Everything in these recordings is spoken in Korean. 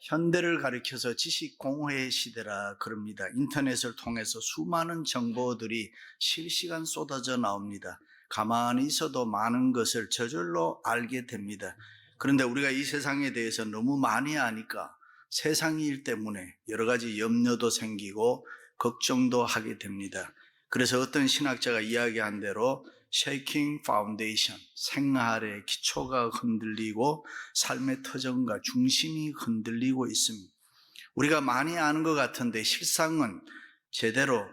현대를 가리켜서 지식 공허의 시대라 그럽니다. 인터넷을 통해서 수많은 정보들이 실시간 쏟아져 나옵니다. 가만히 있어도 많은 것을 저절로 알게 됩니다. 그런데 우리가 이 세상에 대해서 너무 많이 아니까 세상 일 때문에 여러 가지 염려도 생기고 걱정도 하게 됩니다. 그래서 어떤 신학자가 이야기한 대로 shaking foundation, 생활의 기초가 흔들리고 삶의 터전과 중심이 흔들리고 있습니다. 우리가 많이 아는 것 같은데 실상은 제대로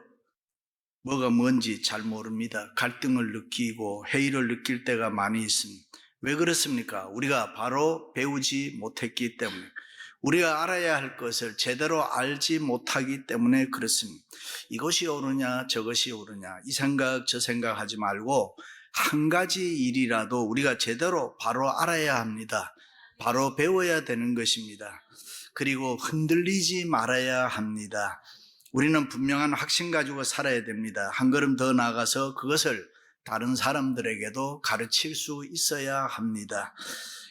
뭐가 뭔지 잘 모릅니다. 갈등을 느끼고 회의를 느낄 때가 많이 있습니다. 왜 그렇습니까? 우리가 바로 배우지 못했기 때문에, 우리가 알아야 할 것을 제대로 알지 못하기 때문에 그렇습니다. 이것이 옳으냐 저것이 옳으냐 이 생각 저 생각 하지 말고 한 가지 일이라도 우리가 제대로 바로 알아야 합니다. 바로 배워야 되는 것입니다. 그리고 흔들리지 말아야 합니다. 우리는 분명한 확신 가지고 살아야 됩니다. 한 걸음 더 나아가서 그것을 다른 사람들에게도 가르칠 수 있어야 합니다.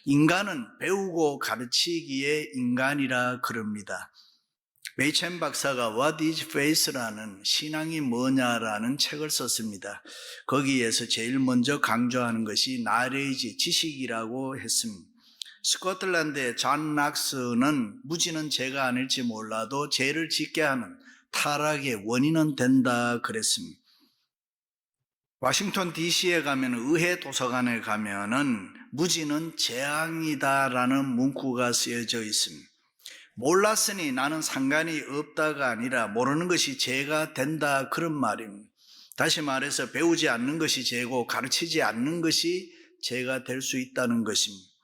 인간은 배우고 가르치기에 인간이라 그럽니다. 메이첸 박사가 What is Faith라는 신앙이 뭐냐라는 책을 썼습니다. 거기에서 제일 먼저 강조하는 것이 knowledge, 지식이라고 했습니다. 스코틀랜드의 존 낙스는 무지는 죄가 아닐지 몰라도 죄를 짓게 하는 타락의 원인은 된다 그랬습니다. 워싱턴 DC에 가면 의회 도서관에 가면은 무지는 재앙이다라는 문구가 쓰여져 있습니다. 몰랐으니 나는 상관이 없다가 아니라 모르는 것이 죄가 된다 그런 말입니다. 다시 말해서 배우지 않는 것이 죄고 가르치지 않는 것이 죄가 될 수 있다는 것입니다.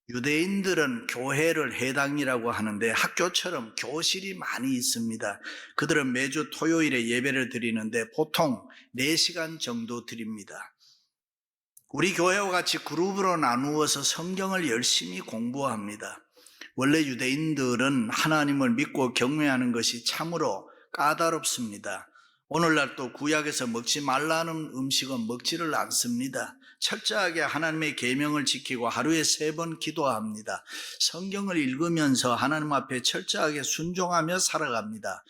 유대인들은 교회를 회당이라고 하는데 학교처럼 교실이 많이 있습니다. 그들은 매주 토요일에 예배를 드리는데 보통 4시간 정도 드립니다. 우리 교회와 같이 그룹으로 나누어서 성경을 열심히 공부합니다. 원래 유대인들은 하나님을 믿고 경외하는 것이 참으로 까다롭습니다. 오늘날 또 구약에서 먹지 말라는 음식은 먹지를 않습니다. 철저하게 하나님의 계명을 지키고 하루에 3번 기도합니다. 성경을 읽으면서 하나님 앞에 철저하게 순종하며 살아갑니다.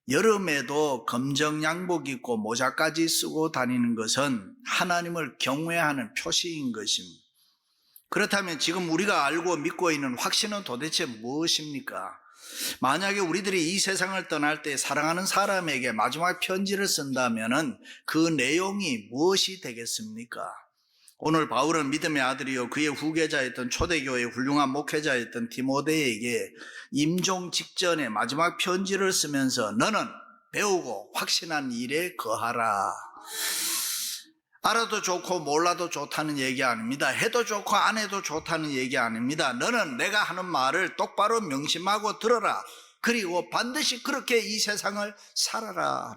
여름에도 검정 양복 입고 모자까지 쓰고 다니는 것은 하나님을 경외하는 표시인 것입니다. 그렇다면 지금 우리가 알고 믿고 있는 확신은 도대체 무엇입니까? 만약에 우리들이 이 세상을 떠날 때 사랑하는 사람에게 마지막 편지를 쓴다면 그 내용이 무엇이 되겠습니까? 오늘 바울은 믿음의 아들이요 그의 후계자였던 초대교회의 훌륭한 목회자였던 디모데에게 임종 직전에 마지막 편지를 쓰면서 너는 배우고 확신한 일에 거하라. 알아도 좋고 몰라도 좋다는 얘기 아닙니다. 해도 좋고 안 해도 좋다는 얘기 아닙니다. 너는 내가 하는 말을 똑바로 명심하고 들어라. 그리고 반드시 그렇게 이 세상을 살아라.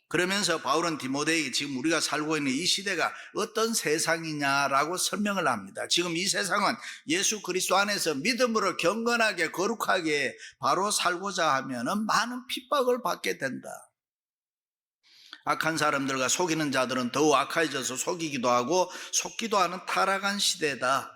그러면서 바울은 디모데에게 지금 우리가 살고 있는 이 시대가 어떤 세상이냐라고 설명을 합니다. 지금 이 세상은 예수 그리스도 안에서 믿음으로 경건하게 거룩하게 바로 살고자 하면 많은 핍박을 받게 된다. 악한 사람들과 속이는 자들은 더욱 악해져서 속이기도 하고 속기도 하는 타락한 시대다.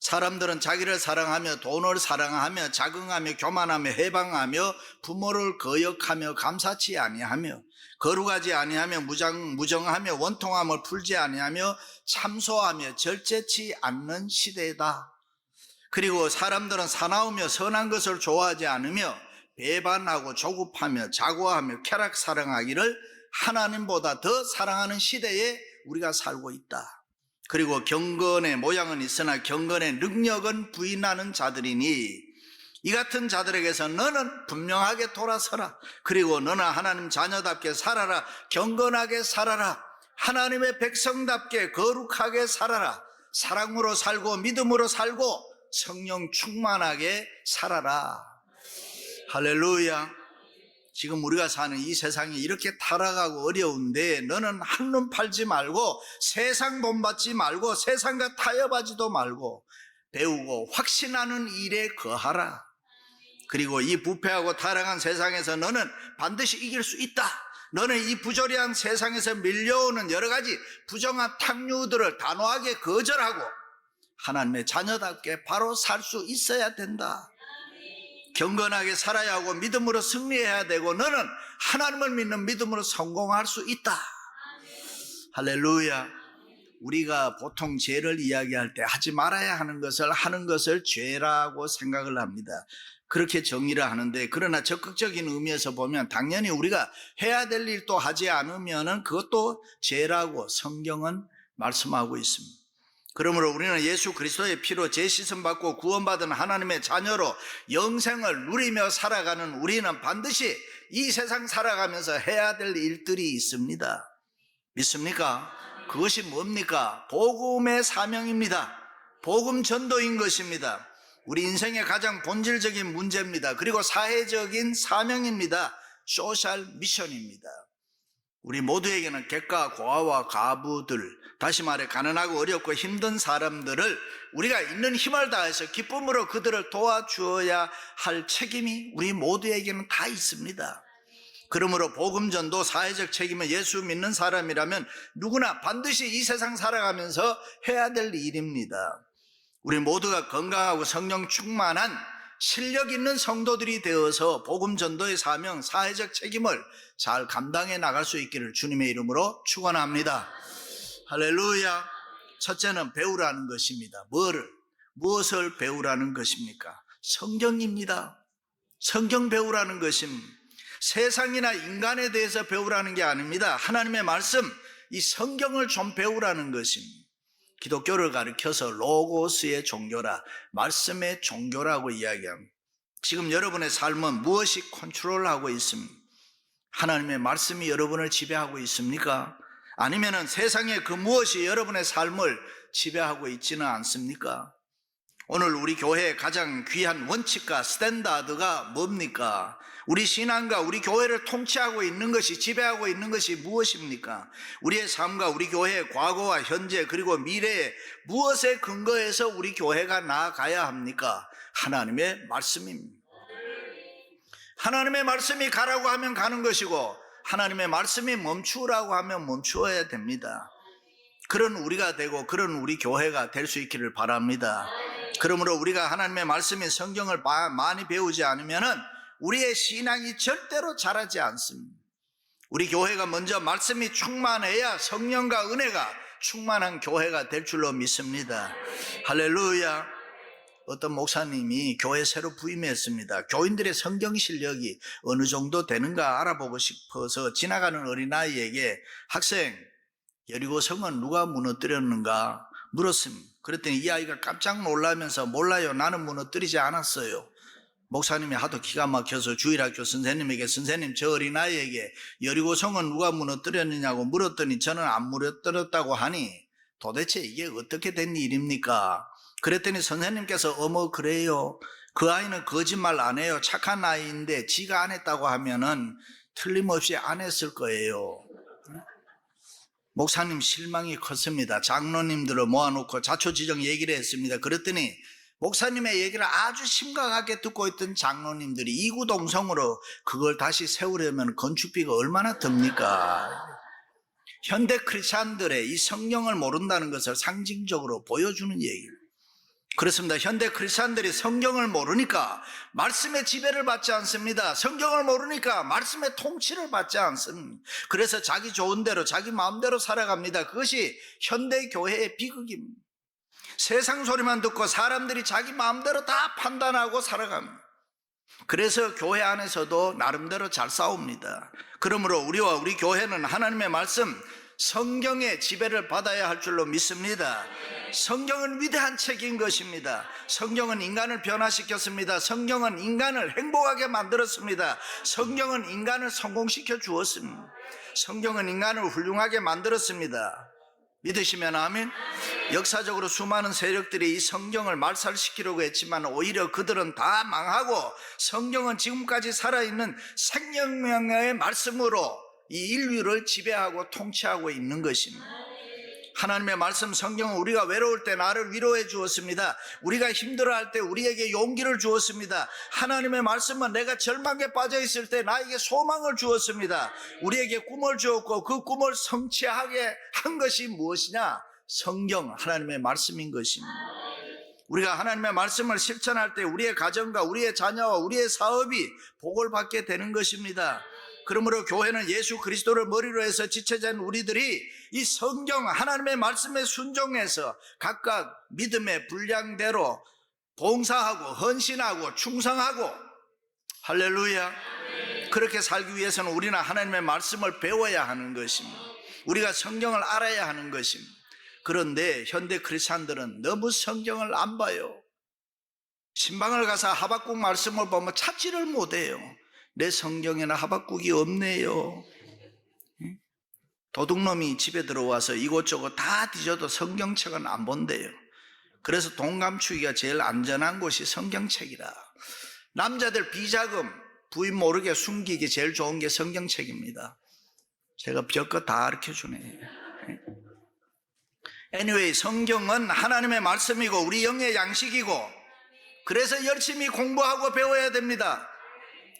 사람들은 자기를 사랑하며 돈을 사랑하며 자긍하며 교만하며 해방하며 부모를 거역하며 감사치 아니하며 거룩하지 아니하며 무정하며 원통함을 풀지 아니하며 참소하며 절제치 않는 시대다. 그리고 사람들은 사나우며 선한 것을 좋아하지 않으며 배반하고 조급하며 자고하며 쾌락 사랑하기를 하나님보다 더 사랑하는 시대에 우리가 살고 있다. 그리고 경건의 모양은 있으나 경건의 능력은 부인하는 자들이니 이 같은 자들에게서 너는 분명하게 돌아서라. 그리고 너는 하나님 자녀답게 살아라. 경건하게 살아라. 하나님의 백성답게 거룩하게 살아라. 사랑으로 살고 믿음으로 살고 성령 충만하게 살아라. 할렐루야. 지금 우리가 사는 이 세상이 이렇게 타락하고 어려운데 너는 한눈 팔지 말고 세상 돈 받지 말고 세상과 타협하지도 말고 배우고 확신하는 일에 거하라. 그리고 이 부패하고 타락한 세상에서 너는 반드시 이길 수 있다. 너는 이 부조리한 세상에서 밀려오는 여러 가지 부정한 탕류들을 단호하게 거절하고 하나님의 자녀답게 바로 살 수 있어야 된다. 경건하게 살아야 하고 믿음으로 승리해야 되고 너는 하나님을 믿는 믿음으로 성공할 수 있다. 할렐루야. 우리가 보통 죄를 이야기할 때 하지 말아야 하는 것을 죄라고 생각을 합니다. 그렇게 정의를 하는데, 그러나 적극적인 의미에서 보면 당연히 우리가 해야 될 일도 하지 않으면 그것도 죄라고 성경은 말씀하고 있습니다. 그러므로 우리는 예수 그리스도의 피로 죄씻음 받고 구원받은 하나님의 자녀로 영생을 누리며 살아가는 우리는 반드시 이 세상 살아가면서 해야 될 일들이 있습니다. 믿습니까? 그것이 뭡니까? 복음의 사명입니다. 복음 전도인 것입니다. 우리 인생의 가장 본질적인 문제입니다. 그리고 사회적인 사명입니다. 소셜 미션입니다. 우리 모두에게는 객가 고아와 과부들, 다시 말해 가난하고 어렵고 힘든 사람들을 우리가 있는 힘을 다해서 기쁨으로 그들을 도와주어야 할 책임이 우리 모두에게는 다 있습니다. 그러므로 복음전도 사회적 책임은 예수 믿는 사람이라면 누구나 반드시 이 세상 살아가면서 해야 될 일입니다. 우리 모두가 건강하고 성령 충만한 실력 있는 성도들이 되어서 복음전도의 사명, 사회적 책임을 잘 감당해 나갈 수 있기를 주님의 이름으로 축원합니다. 할렐루야. 첫째는 배우라는 것입니다. 무엇을 배우라는 것입니까? 성경입니다. 성경 배우라는 것입니다. 세상이나 인간에 대해서 배우라는 게 아닙니다. 하나님의 말씀, 이 성경을 좀 배우라는 것입니다. 기독교를 가리켜서 로고스의 종교라, 말씀의 종교라고 이야기합니다. 지금 여러분의 삶은 무엇이 컨트롤하고 있습니까? 하나님의 말씀이 여러분을 지배하고 있습니까? 아니면 세상의 그 무엇이 여러분의 삶을 지배하고 있지는 않습니까? 오늘 우리 교회의 가장 귀한 원칙과 스탠다드가 뭡니까? 우리 신앙과 우리 교회를 통치하고 있는 것이, 지배하고 있는 것이 무엇입니까? 우리의 삶과 우리 교회의 과거와 현재 그리고 미래에 무엇에 근거해서 우리 교회가 나아가야 합니까? 하나님의 말씀입니다. 하나님의 말씀이 가라고 하면 가는 것이고 하나님의 말씀이 멈추라고 하면 멈추어야 됩니다. 그런 우리가 되고 그런 우리 교회가 될 수 있기를 바랍니다. 그러므로 우리가 하나님의 말씀인 성경을 많이 배우지 않으면 우리의 신앙이 절대로 자라지 않습니다. 우리 교회가 먼저 말씀이 충만해야 성령과 은혜가 충만한 교회가 될 줄로 믿습니다. 할렐루야. 어떤 목사님이 교회 새로 부임했습니다. 교인들의 성경 실력이 어느 정도 되는가 알아보고 싶어서 지나가는 어린아이에게 학생, 여리고 성은 누가 무너뜨렸는가 물었습니다. 그랬더니 이 아이가 깜짝 놀라면서 몰라요, 나는 무너뜨리지 않았어요. 목사님이 하도 기가 막혀서 주일학교 선생님에게 선생님, 저 어린아이에게 여리고 성은 누가 무너뜨렸느냐고 물었더니 저는 안 무너뜨렸다고 하니 도대체 이게 어떻게 된 일입니까? 그랬더니 선생님께서 어머 그래요, 그 아이는 거짓말 안 해요, 착한 아이인데 지가 안 했다고 하면은 틀림없이 안 했을 거예요. 목사님 실망이 컸습니다. 장로님들을 모아놓고 자초지정 얘기를 했습니다. 그랬더니 목사님의 얘기를 아주 심각하게 듣고 있던 장로님들이 이구동성으로 그걸 다시 세우려면 건축비가 얼마나 듭니까? 현대 크리스찬들의 이 성경을 모른다는 것을 상징적으로 보여주는 얘기예요. 그렇습니다. 현대 크리스찬들이 성경을 모르니까 말씀의 지배를 받지 않습니다. 성경을 모르니까 말씀의 통치를 받지 않습니다. 그래서 자기 좋은 대로 자기 마음대로 살아갑니다. 그것이 현대 교회의 비극입니다. 세상 소리만 듣고 사람들이 자기 마음대로 다 판단하고 살아갑니다. 그래서 교회 안에서도 나름대로 잘 싸웁니다. 그러므로 우리와 우리 교회는 하나님의 말씀, 성경의 지배를 받아야 할 줄로 믿습니다. 성경은 위대한 책인 것입니다. 성경은 인간을 변화시켰습니다. 성경은 인간을 행복하게 만들었습니다. 성경은 인간을 성공시켜 주었습니다. 성경은 인간을 훌륭하게 만들었습니다. 믿으시면 아멘. 역사적으로 수많은 세력들이 이 성경을 말살시키려고 했지만 오히려 그들은 다 망하고 성경은 지금까지 살아있는 생명의 말씀으로 이 인류를 지배하고 통치하고 있는 것입니다. 하나님의 말씀 성경은 우리가 외로울 때 나를 위로해 주었습니다. 우리가 힘들어할 때 우리에게 용기를 주었습니다. 하나님의 말씀은 내가 절망에 빠져 있을 때 나에게 소망을 주었습니다. 우리에게 꿈을 주었고 그 꿈을 성취하게 한 것이 무엇이냐? 성경, 하나님의 말씀인 것입니다. 우리가 하나님의 말씀을 실천할 때 우리의 가정과 우리의 자녀와 우리의 사업이 복을 받게 되는 것입니다. 그러므로 교회는 예수 그리스도를 머리로 해서 지체된 우리들이 이 성경 하나님의 말씀에 순종해서 각각 믿음의 분량대로 봉사하고 헌신하고 충성하고, 할렐루야, 그렇게 살기 위해서는 우리는 하나님의 말씀을 배워야 하는 것입니다. 우리가 성경을 알아야 하는 것입니다. 그런데 현대 크리스찬들은 너무 성경을 안 봐요. 신방을 가서 하박국 말씀을 보면 찾지를 못해요. 내 성경에는 하박국이 없네요. 도둑놈이 집에 들어와서 이곳저곳 다 뒤져도 성경책은 안 본대요. 그래서 돈 감추기가 제일 안전한 곳이 성경책이라. 남자들 비자금 부인 모르게 숨기기 제일 좋은 게 성경책입니다. 제가 별것 다 가르쳐주네. Anyway, 성경은 하나님의 말씀이고 우리 영의 양식이고, 그래서 열심히 공부하고 배워야 됩니다.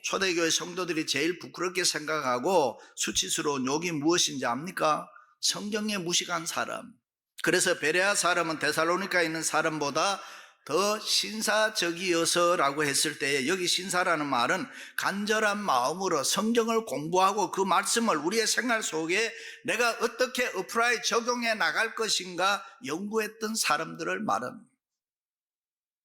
초대교회 성도들이 제일 부끄럽게 생각하고 수치스러운 욕이 무엇인지 압니까? 성경에 무식한 사람. 그래서 베레아 사람은 데살로니카에 있는 사람보다 더 신사적이어서라고 했을 때, 여기 신사라는 말은 간절한 마음으로 성경을 공부하고 그 말씀을 우리의 생활 속에 내가 어떻게 어플라이 적용해 나갈 것인가 연구했던 사람들을 말합니다.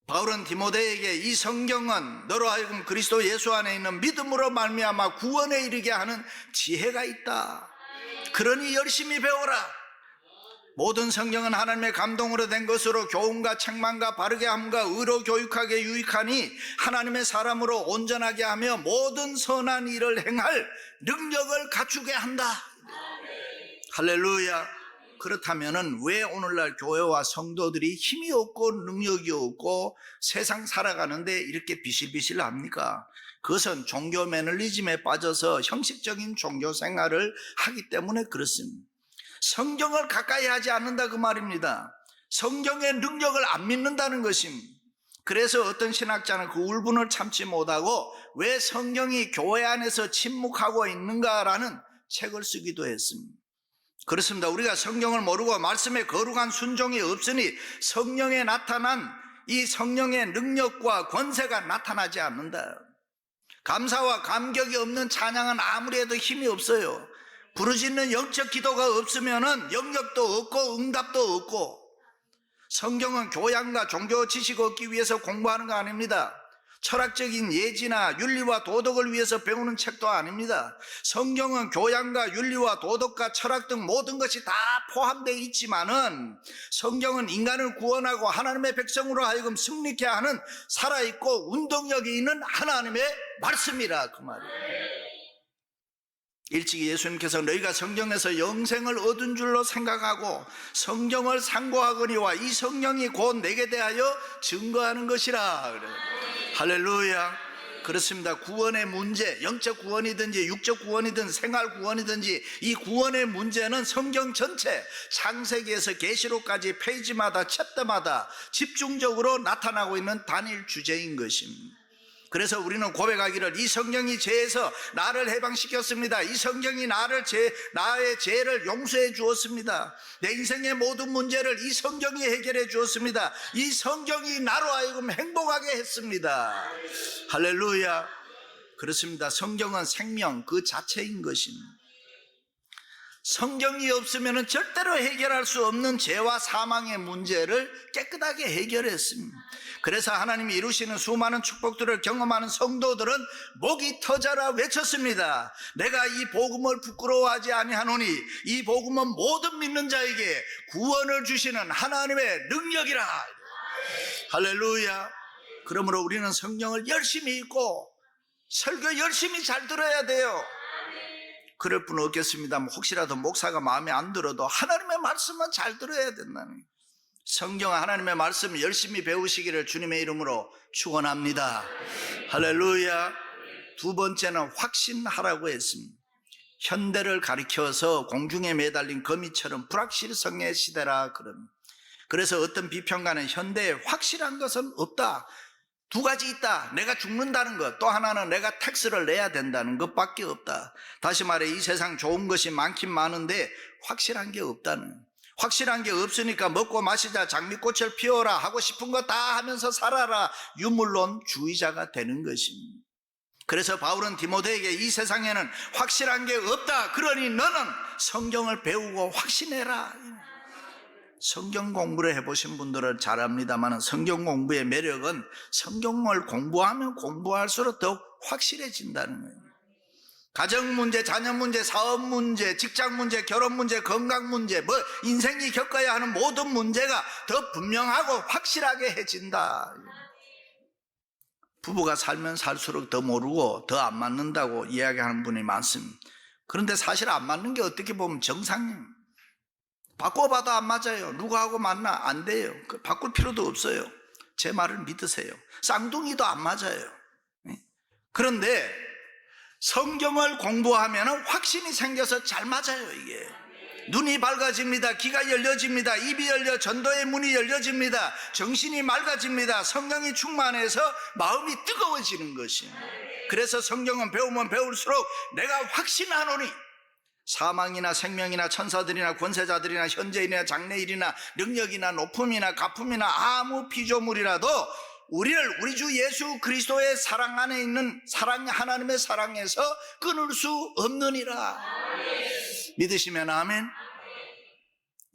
바울은 디모데에게 이 성경은 너로 하여금 그리스도 예수 안에 있는 믿음으로 말미암아 구원에 이르게 하는 지혜가 있다. 그러니 열심히 배워라. 모든 성경은 하나님의 감동으로 된 것으로 교훈과 책망과 바르게 함과 의로 교육하게 유익하니 하나님의 사람으로 온전하게 하며 모든 선한 일을 행할 능력을 갖추게 한다. 할렐루야. 그렇다면 왜 오늘날 교회와 성도들이 힘이 없고 능력이 없고 세상 살아가는데 이렇게 비실비실합니까? 그것은 종교 매너리즘에 빠져서 형식적인 종교 생활을 하기 때문에 그렇습니다. 성경을 가까이 하지 않는다 그 말입니다. 성경의 능력을 안 믿는다는 것입니다. 그래서 어떤 신학자는 그 울분을 참지 못하고 왜 성경이 교회 안에서 침묵하고 있는가라는 책을 쓰기도 했습니다. 그렇습니다. 우리가 성경을 모르고 말씀에 거룩한 순종이 없으니 성령에 나타난 이 성령의 능력과 권세가 나타나지 않는다. 감사와 감격이 없는 찬양은 아무리 해도 힘이 없어요. 부르짖는 영적 기도가 없으면 영역도 없고 응답도 없고. 성경은 교양과 종교 지식 얻기 위해서 공부하는 거 아닙니다. 철학적인 예지나 윤리와 도덕을 위해서 배우는 책도 아닙니다. 성경은 교양과 윤리와 도덕과 철학 등 모든 것이 다 포함되어 있지만은 성경은 인간을 구원하고 하나님의 백성으로 하여금 승리케 하는 살아있고 운동력이 있는 하나님의 말씀이라 그 말이에요. 일찍이 예수님께서 너희가 성경에서 영생을 얻은 줄로 생각하고 성경을 상고하거니와 이 성령이 곧 내게 대하여 증거하는 것이라 그래요. 할렐루야. 그렇습니다. 구원의 문제, 영적 구원이든지 육적 구원이든 생활 구원이든지 이 구원의 문제는 성경 전체 창세기에서 계시록까지 페이지마다 챕터마다 집중적으로 나타나고 있는 단일 주제인 것입니다. 그래서 우리는 고백하기를 이 성경이 죄에서 나를 해방시켰습니다. 이 성경이 나의 죄를 용서해 주었습니다. 내 인생의 모든 문제를 이 성경이 해결해 주었습니다. 이 성경이 나로 하여금 행복하게 했습니다. 할렐루야. 그렇습니다. 성경은 생명 그 자체인 것입니다. 성경이 없으면 절대로 해결할 수 없는 죄와 사망의 문제를 깨끗하게 해결했습니다. 그래서 하나님이 이루시는 수많은 축복들을 경험하는 성도들은 목이 터져라 외쳤습니다. 내가 이 복음을 부끄러워하지 아니하노니 이 복음은 모든 믿는 자에게 구원을 주시는 하나님의 능력이라. 할렐루야. 그러므로 우리는 성경을 열심히 읽고 설교 열심히 잘 들어야 돼요. 그럴 뿐 없겠습니다. 혹시라도 목사가 마음에 안 들어도 하나님의 말씀은 잘 들어야 된다는, 성경 하나님의 말씀 열심히 배우시기를 주님의 이름으로 축원합니다. 할렐루야. 두 번째는 확신하라고 했습니다. 현대를 가리켜서 공중에 매달린 거미처럼 불확실성의 시대라 그럽니다. 그래서 어떤 비평가는 현대에 확실한 것은 없다. 두 가지 있다. 내가 죽는다는 것, 또 하나는 내가 텍스를 내야 된다는 것밖에 없다. 다시 말해 이 세상 좋은 것이 많긴 많은데 확실한 게 없다는. 확실한 게 없으니까 먹고 마시자, 장미꽃을 피워라, 하고 싶은 거 다 하면서 살아라, 유물론주의자가 되는 것입니다. 그래서 바울은 디모데에게 이 세상에는 확실한 게 없다, 그러니 너는 성경을 배우고 확신해라. 성경 공부를 해보신 분들은 잘 압니다만 성경 공부의 매력은 성경을 공부하면 공부할수록 더욱 확실해진다는 거예요. 가정 문제, 자녀 문제, 사업 문제, 직장 문제, 결혼 문제, 건강 문제, 인생이 겪어야 하는 모든 문제가 더 분명하고 확실하게 해진다. 부부가 살면 살수록 더 모르고 더 안 맞는다고 이야기하는 분이 많습니다. 그런데 사실 안 맞는 게 어떻게 보면 정상이에요. 바꿔봐도 안 맞아요. 누구하고 만나 안 돼요. 바꿀 필요도 없어요. 제 말을 믿으세요. 쌍둥이도 안 맞아요. 그런데 성경을 공부하면 확신이 생겨서 잘 맞아요. 이게 눈이 밝아집니다. 귀가 열려집니다. 입이 열려 전도의 문이 열려집니다. 정신이 맑아집니다. 성령이 충만해서 마음이 뜨거워지는 것입니다. 그래서 성경은 배우면 배울수록 내가 확신하노니 사망이나 생명이나 천사들이나 권세자들이나 현재일이나 장래일이나 능력이나 높음이나 가품이나 아무 피조물이라도 우리를 우리 주 예수 그리스도의 사랑 안에 있는 하나님의 사랑에서 끊을 수 없느니라. 믿으시면 아멘.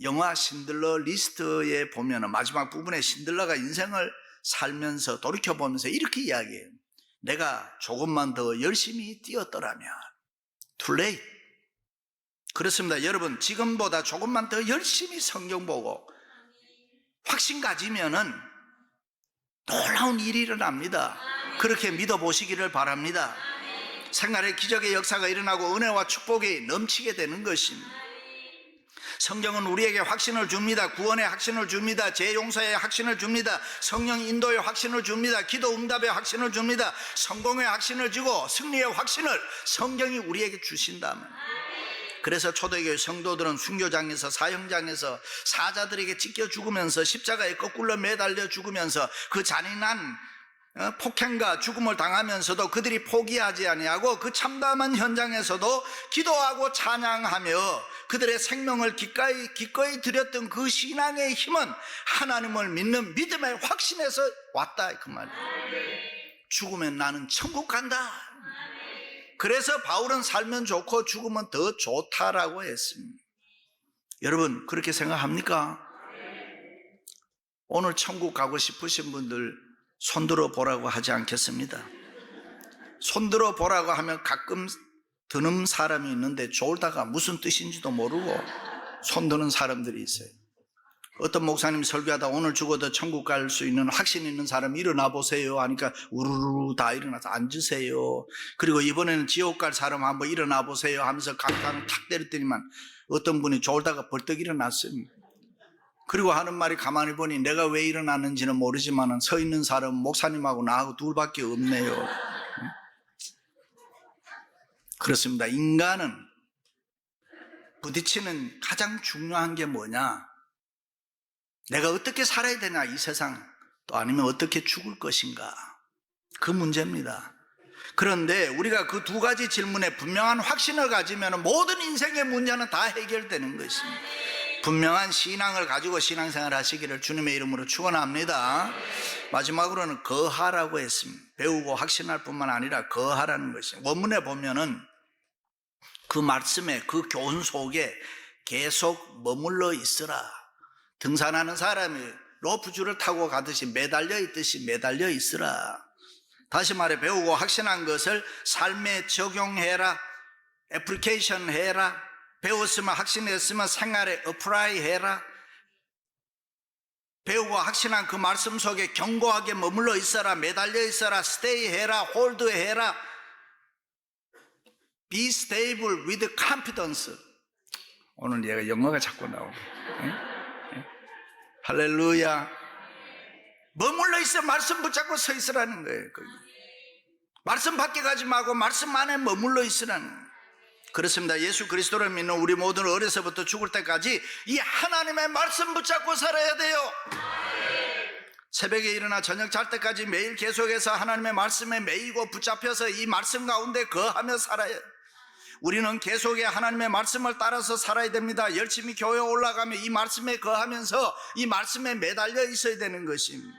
영화 신들러 리스트에 보면 마지막 부분에 신들러가 인생을 살면서 돌이켜보면서 이렇게 이야기해요. 내가 조금만 더 열심히 뛰었더라면. Too late. 그렇습니다. 여러분, 지금보다 조금만 더 열심히 성경 보고 확신 가지면은 놀라운 일이 일어납니다. 그렇게 믿어보시기를 바랍니다. 생활의 기적의 역사가 일어나고 은혜와 축복이 넘치게 되는 것입니다. 성경은 우리에게 확신을 줍니다. 구원의 확신을 줍니다. 재용서의 확신을 줍니다. 성령 인도의 확신을 줍니다. 기도 응답의 확신을 줍니다. 성공의 확신을 주고 승리의 확신을 성경이 우리에게 주신다면, 그래서 초대교회 성도들은 순교장에서 사형장에서 사자들에게 찢겨 죽으면서 십자가에 거꾸로 매달려 죽으면서 그 잔인한 폭행과 죽음을 당하면서도 그들이 포기하지 아니하고 그 참담한 현장에서도 기도하고 찬양하며 그들의 생명을 기꺼이 드렸던 그 신앙의 힘은 하나님을 믿는 믿음의 확신에서 왔다, 그 말이에요. 죽으면 나는 천국 간다. 그래서 바울은 살면 좋고 죽으면 더 좋다라고 했습니다. 여러분, 그렇게 생각합니까? 오늘 천국 가고 싶으신 분들 손들어 보라고 하지 않겠습니다. 손들어 보라고 하면 가끔 드는 사람이 있는데 졸다가 무슨 뜻인지도 모르고 손드는 사람들이 있어요. 어떤 목사님이 설교하다 오늘 죽어도 천국 갈 수 있는 확신 있는 사람 일어나 보세요 하니까 우르르 다 일어나서 앉으세요. 그리고 이번에는 지옥 갈 사람 한번 일어나 보세요 하면서 강탄을 탁 때렸더니만 어떤 분이 졸다가 벌떡 일어났습니다. 그리고 하는 말이 가만히 보니 내가 왜 일어났는지는 모르지만 서 있는 사람은 목사님하고 나하고 둘밖에 없네요. 그렇습니다. 인간은 부딪히는 가장 중요한 게 뭐냐? 내가 어떻게 살아야 되냐, 이 세상, 또 아니면 어떻게 죽을 것인가, 그 문제입니다. 그런데 우리가 그 두 가지 질문에 분명한 확신을 가지면 모든 인생의 문제는 다 해결되는 것입니다. 분명한 신앙을 가지고 신앙생활 하시기를 주님의 이름으로 축원합니다. 마지막으로는 거하라고 했습니다. 배우고 확신할 뿐만 아니라 거하라는 것입니다. 원문에 보면은 그 말씀에, 그 교훈 속에 계속 머물러 있으라. 등산하는 사람이 로프줄을 타고 가듯이 매달려 있듯이 매달려 있으라. 다시 말해, 배우고 확신한 것을 삶에 적용해라. 애플리케이션 해라. 배웠으면 확신했으면 생활에 어플라이 해라. 배우고 확신한 그 말씀 속에 견고하게 머물러 있어라. 매달려 있어라. 스테이 해라. 홀드 해라. Be stable with confidence. 오늘 얘가 영어가 자꾸 나오네. 할렐루야. 머물러 있어. 말씀 붙잡고 서 있으라는 거예요. 말씀 밖에 가지 말고 말씀 안에 머물러 있으라는 거예요. 그렇습니다. 예수 그리스도를 믿는 우리 모두는 어려서부터 죽을 때까지 이 하나님의 말씀 붙잡고 살아야 돼요. 새벽에 일어나 저녁 잘 때까지 매일 계속해서 하나님의 말씀에 매이고 붙잡혀서 이 말씀 가운데 거하며 살아야 해요. 우리는 계속해 하나님의 말씀을 따라서 살아야 됩니다. 열심히 교회에 올라가며 이 말씀에 거하면서 이 말씀에 매달려 있어야 되는 것입니다.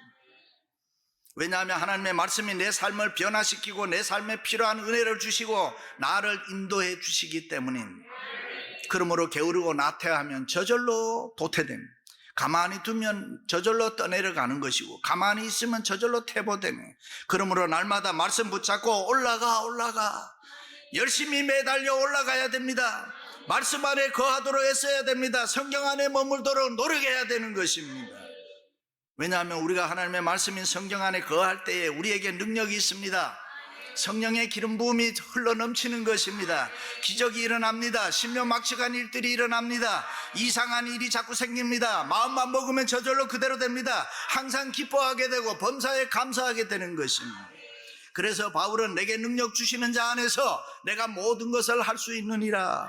왜냐하면 하나님의 말씀이 내 삶을 변화시키고 내 삶에 필요한 은혜를 주시고 나를 인도해 주시기 때문입니다. 그러므로 게으르고 나태하면 저절로 도태됩니다. 가만히 두면 저절로 떠내려가는 것이고 가만히 있으면 저절로 퇴보되며, 그러므로 날마다 말씀 붙잡고 올라가 열심히 매달려 올라가야 됩니다. 말씀 안에 거하도록 애써야 됩니다. 성경 안에 머물도록 노력해야 되는 것입니다. 왜냐하면 우리가 하나님의 말씀인 성경 안에 거할 때에 우리에게 능력이 있습니다. 성령의 기름 부음이 흘러넘치는 것입니다. 기적이 일어납니다. 신묘막측한 일들이 일어납니다. 이상한 일이 자꾸 생깁니다. 마음만 먹으면 저절로 그대로 됩니다. 항상 기뻐하게 되고 범사에 감사하게 되는 것입니다. 그래서 바울은 내게 능력 주시는 자 안에서 내가 모든 것을 할 수 있느니라.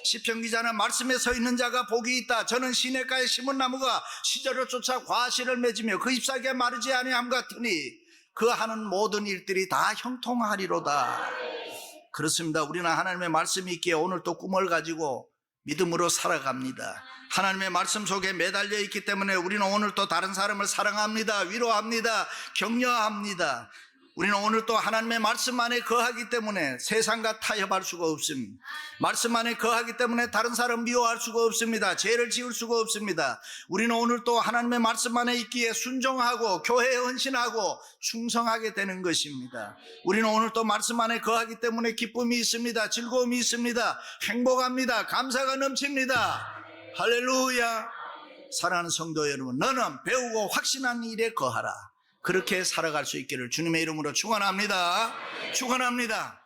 시편 기자는 말씀에 서 있는 자가 복이 있다. 저는 시냇가에 심은 나무가 시절을 쫓아 과실을 맺으며 그 잎사귀에 마르지 아니함 같으니 그 하는 모든 일들이 다 형통하리로다. 그렇습니다. 우리는 하나님의 말씀이 있기에 오늘 또 꿈을 가지고 믿음으로 살아갑니다. 하나님의 말씀 속에 매달려 있기 때문에 우리는 오늘 또 다른 사람을 사랑합니다. 위로합니다. 격려합니다. 우리는 오늘 또 하나님의 말씀 안에 거하기 때문에 세상과 타협할 수가 없습니다. 말씀 안에 거하기 때문에 다른 사람 미워할 수가 없습니다. 죄를 지을 수가 없습니다. 우리는 오늘 또 하나님의 말씀 안에 있기에 순종하고 교회에 헌신하고 충성하게 되는 것입니다. 우리는 오늘 또 말씀 안에 거하기 때문에 기쁨이 있습니다. 즐거움이 있습니다. 행복합니다. 감사가 넘칩니다. 할렐루야. 사랑하는 성도 여러분, 너는 배우고 확신한 일에 거하라. 그렇게 살아갈 수 있기를 주님의 이름으로 축원합니다. 축원합니다.